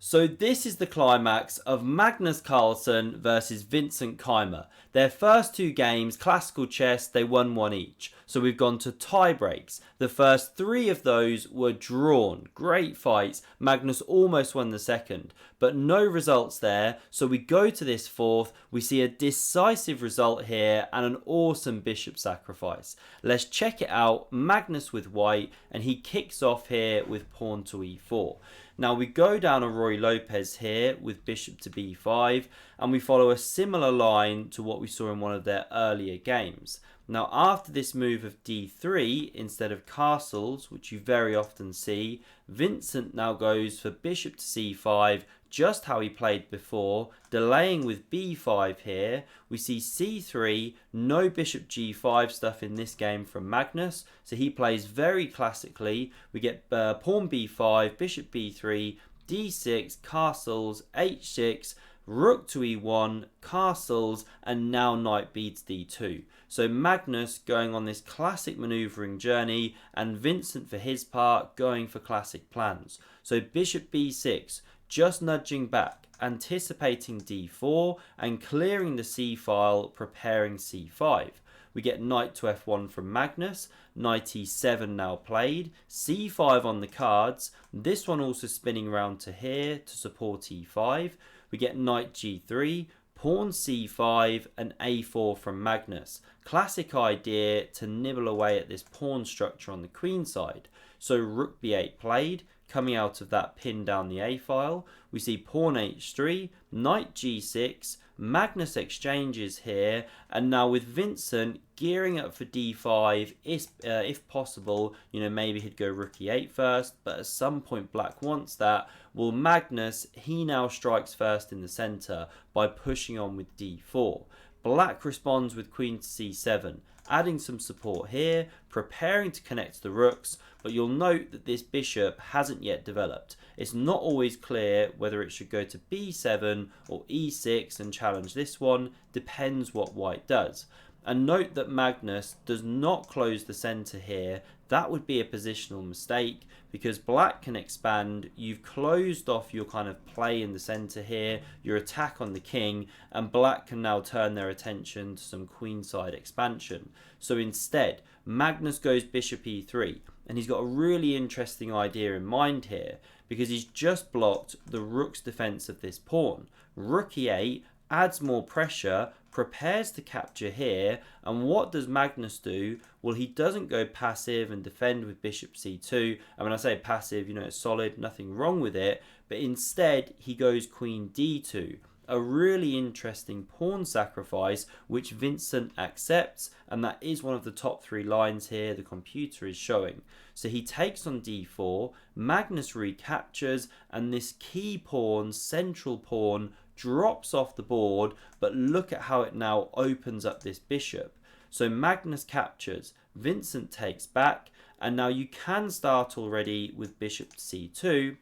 So this is the climax of Magnus Carlsen versus Vincent Keymer. Their first two games, classical chess, they won one each. So we've gone to tie breaks. The first three of those were drawn. Great fights. Magnus almost won the second, but no results there. So we go to this fourth. We see a decisive result here and an awesome bishop sacrifice. Let's check it out. Magnus with white, and he kicks off here with pawn to e4. Now we go down a Roy Lopez here with bishop to b5, and we follow a similar line to what we saw in one of their earlier games. Now after this move of d3 instead of castles, which you very often see, Vincent now goes for bishop to c5, just how he played before, delaying with b5 here. We see c3, no bishop g5 stuff in this game from Magnus, so he plays very classically. We get pawn b5, bishop b3, d6, castles, h6, rook to e1, castles, and now knight beats d2. So Magnus going on this classic manoeuvring journey, and Vincent for his part going for classic plans. So bishop b6, just nudging back, anticipating d4 and clearing the c file, preparing c5. We get knight to f1 from Magnus, knight e7 now played, c5 on the cards, this one also spinning around to here to support e5. We get knight g3, pawn c5 and a4 from Magnus. Classic idea to nibble away at this pawn structure on the queen side. So rook b8 played, coming out of that pin down the a file. We see pawn h3, knight g6, Magnus exchanges here, and now with Vincent gearing up for d5, if possible, maybe he'd go rook e8 first, but at some point black wants that. Well, Magnus, he now strikes first in the center by pushing on with d4. Black responds with queen to c7, adding some support here, preparing to connect the rooks, but you'll note that this bishop hasn't yet developed. It's not always clear whether it should go to b7 or e6 and challenge this one, depends what white does. And note that Magnus does not close the center here. That would be a positional mistake because black can expand. You've closed off your kind of play in the center here, your attack on the king, and black can now turn their attention to some queenside expansion. So instead, Magnus goes bishop e3, and he's got a really interesting idea in mind here because he's just blocked the rook's defense of this pawn. Rook e8 adds more pressure, prepares to capture here, and what does Magnus do? Well, he doesn't go passive and defend with bishop c2, and when I say passive, it's solid, nothing wrong with it, but instead he goes queen d2, a really interesting pawn sacrifice which Vincent accepts, and that is one of the top three lines here the computer is showing. So he takes on d4, Magnus recaptures, and this key pawn, central pawn, drops off the board, but look at how it now opens up this bishop. So Magnus captures, Vincent takes back, and now you can start already with bishop c2,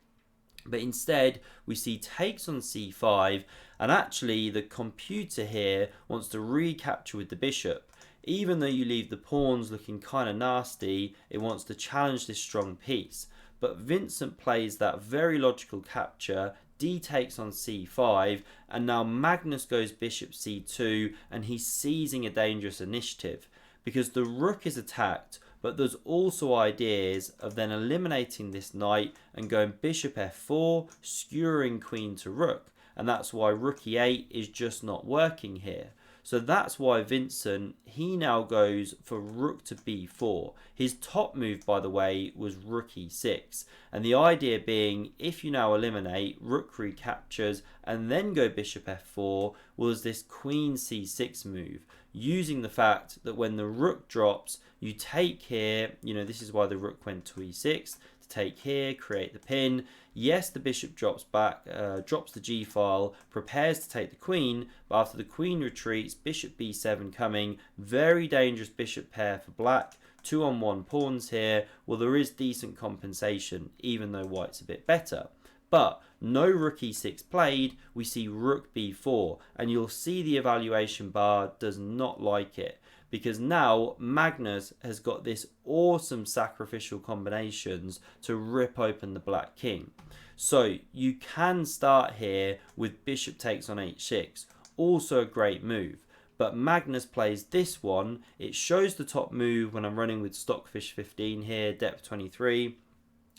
but instead we see takes on c5, and actually the computer here wants to recapture with the bishop. Even though you leave the pawns looking kind of nasty, it wants to challenge this strong piece. But Vincent plays that very logical capture, d takes on c5, and now Magnus goes bishop c2, and he's seizing a dangerous initiative because the rook is attacked, but there's also ideas of then eliminating this knight and going bishop f4, skewering queen to rook, and that's why rook e8 is just not working here. So that's why Vincent, he now goes for rook to b4. His top move, by the way, was rook e6. And the idea being, if you now eliminate, rook recaptures, and then go bishop f4, was this queen c6 move, using the fact that when the rook drops, you take here, this is why the rook went to e6, to take here, create the pin. Yes, the bishop drops back, drops the g file, prepares to take the queen, but after the queen retreats, bishop b7 coming, very dangerous bishop pair for black, 2-on-1 pawns here. Well, there is decent compensation, even though white's a bit better. But no rook e6 played, we see rook b4, and you'll see the evaluation bar does not like it, because now Magnus has got this awesome sacrificial combinations to rip open the black king. So you can start here with bishop takes on h6, also a great move. But Magnus plays this one. It shows the top move when I'm running with Stockfish 15 here, depth 23.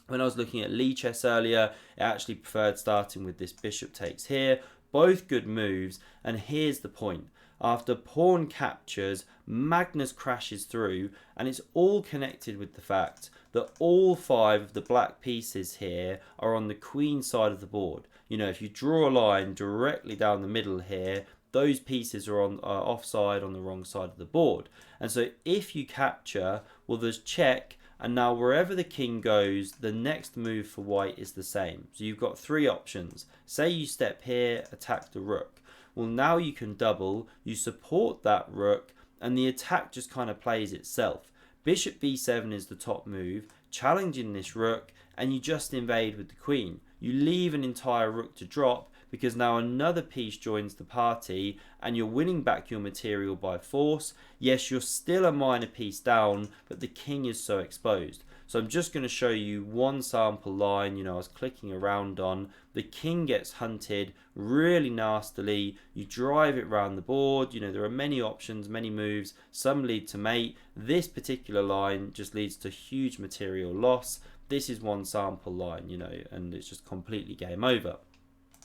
When I was looking at Lee chess earlier, it actually preferred starting with this bishop takes here. Both good moves, and here's the point. After pawn captures, Magnus crashes through, and it's all connected with the fact that all 5 of the black pieces here are on the queen side of the board. You know, if you draw a line directly down the middle here, those pieces are on offside on the wrong side of the board. And so if you capture, well, there's check, and now wherever the king goes, the next move for white is the same. So you've got 3 options. Say you step here, attack the rook. Well, now you can double, you support that rook, and the attack just kind of plays itself. Bishop b7 is the top move, challenging this rook, and you just invade with the queen. You leave an entire rook to drop, because now another piece joins the party and you're winning back your material by force. Yes, you're still a minor piece down, but the king is so exposed. So I'm just going to show you one sample line, you know, I was clicking around on. The king gets hunted really nastily. You drive it around the board. You know, there are many options, many moves. Some lead to mate. This particular line just leads to huge material loss. This is one sample line, you know, and it's just completely game over.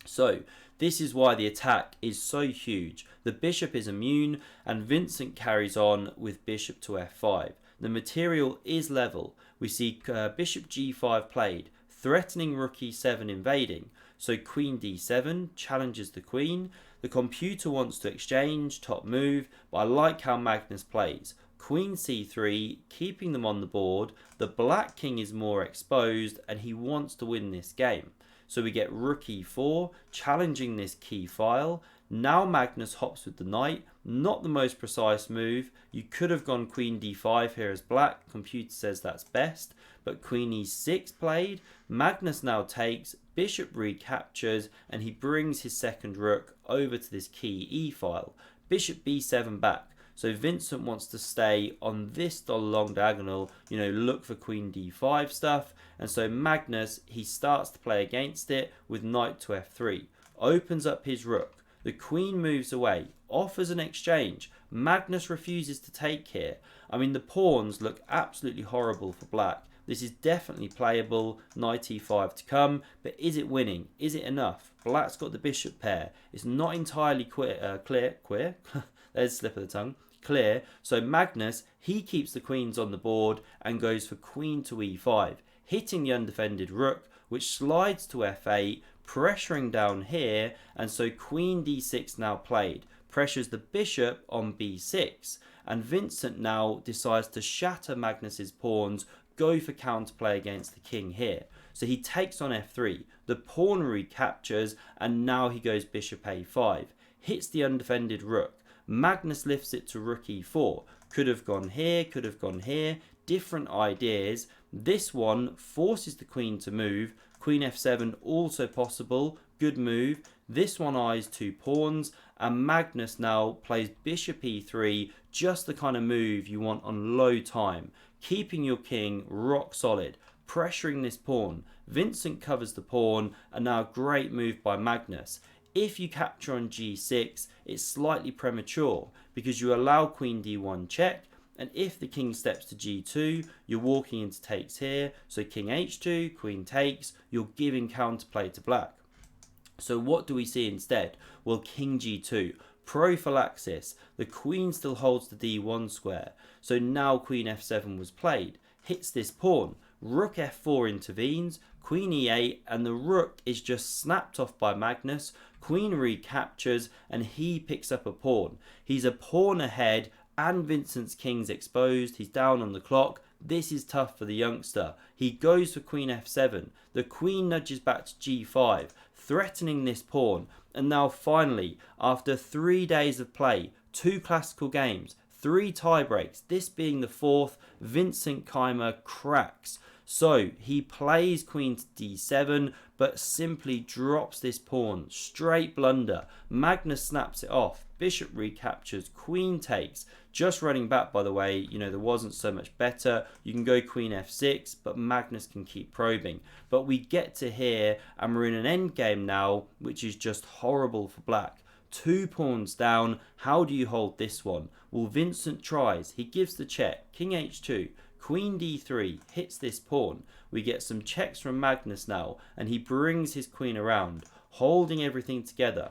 So this is why the attack is so huge. The bishop is immune, and Vincent carries on with bishop to f5. The material is level. We see bishop g5 played, threatening rook e7 invading. So queen d7 challenges the queen. The computer wants to exchange, top move, but I like how Magnus plays. Queen c3, keeping them on the board. The black king is more exposed, and he wants to win this game. So we get rook e4, challenging this key file. Now Magnus hops with the knight. Not the most precise move. You could have gone queen d5 here as black. Computer says that's best. But queen e6 played. Magnus now takes, bishop recaptures, and he brings his second rook over to this key e file. Bishop b7 back. So Vincent wants to stay on this long diagonal, you know, look for queen d5 stuff. And so Magnus, he starts to play against it with knight to f3. Opens up his rook. The queen moves away, offers an exchange. Magnus refuses to take here. I mean, the pawns look absolutely horrible for black. This is definitely playable, knight e5 to come, but is it winning? Is it enough? Black's got the bishop pair. It's not entirely clear. There's a slip of the tongue. Clear. So Magnus, he keeps the queens on the board and goes for queen to e5, hitting the undefended rook, which slides to f8, pressuring down here, and so queen d6 now played. Pressures the bishop on b6, and Vincent now decides to shatter Magnus's pawns, go for counterplay against the king here. So he takes on f3, the pawn recaptures, and now he goes bishop a5, hits the undefended rook. Magnus lifts it to rook e4. Could have gone here, could have gone here. Different ideas. This one forces the queen to move. Queen f7 also possible. Good move. This one eyes 2 pawns. And Magnus now plays bishop e3. Just the kind of move you want on low time. Keeping your king rock solid. Pressuring this pawn. Vincent covers the pawn. And now great move by Magnus. If you capture on g6, it's slightly premature because you allow queen d1 check, and if the king steps to g2, you're walking into takes here, so king h2, queen takes, you're giving counterplay to black. So what do we see instead? Well, king g2, prophylaxis, the queen still holds the d1 square, so now queen f7 was played, hits this pawn, rook f4 intervenes, queen e8, and the rook is just snapped off by Magnus. Queen recaptures, and he picks up a pawn. He's a pawn ahead, and Vincent's king's exposed. He's down on the clock. This is tough for the youngster. He goes for queen f7. The queen nudges back to g5, threatening this pawn. And now finally, after 3 days of play, 2 classical games, 3 tie breaks, this being the 4th, Vincent Keymer cracks. So he plays queen to d7, but simply drops this pawn. Straight blunder. Magnus snaps it off. Bishop recaptures. Queen takes. Just running back, by the way, you know, there wasn't so much better. You can go queen f6, but Magnus can keep probing. But we get to here, and we're in an endgame now, which is just horrible for black. 2 pawns down. How do you hold this one? Well, Vincent tries. He gives the check. King h2. Queen d3 hits this pawn. We get some checks from Magnus now, and he brings his queen around, holding everything together.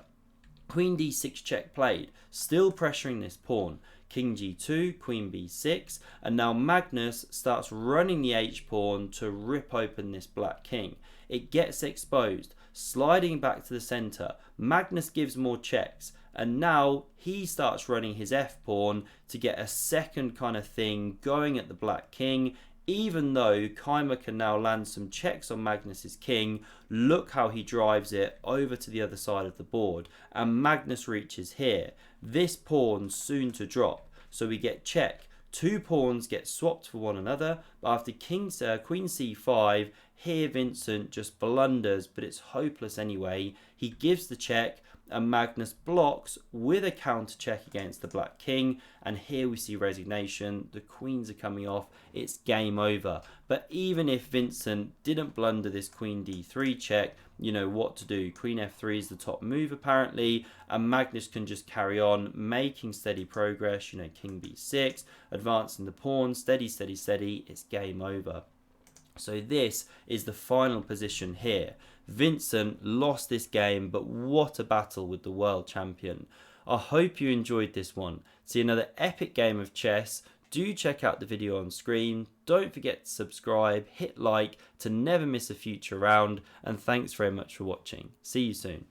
Queen d6 check played, still pressuring this pawn. King g2, queen b6, and now Magnus starts running the h-pawn to rip open this black king. It gets exposed, sliding back to the center. Magnus gives more checks, and now he starts running his f-pawn to get a second kind of thing going at the black king. Even though Keymer can now land some checks on Magnus's king, look how he drives it over to the other side of the board, and Magnus reaches here. This pawn soon to drop, so we get check. 2 pawns get swapped for one another, but after queen c5, here Vincent just blunders, but it's hopeless anyway. He gives the check, and Magnus blocks with a counter check against the black king, and here we see resignation. The queens are coming off. It's game over. But even if Vincent didn't blunder this queen d3 check, you know what to do. Queen f3 is the top move apparently, and Magnus can just carry on making steady progress. You know, king b6, advancing the pawn, steady, steady, steady. It's game over. So this is the final position here. Vincent lost this game, but what a battle with the world champion. I hope you enjoyed this one. See another epic game of chess. Do check out the video on screen. Don't forget to subscribe, hit like to never miss a future round, and thanks very much for watching. See you soon.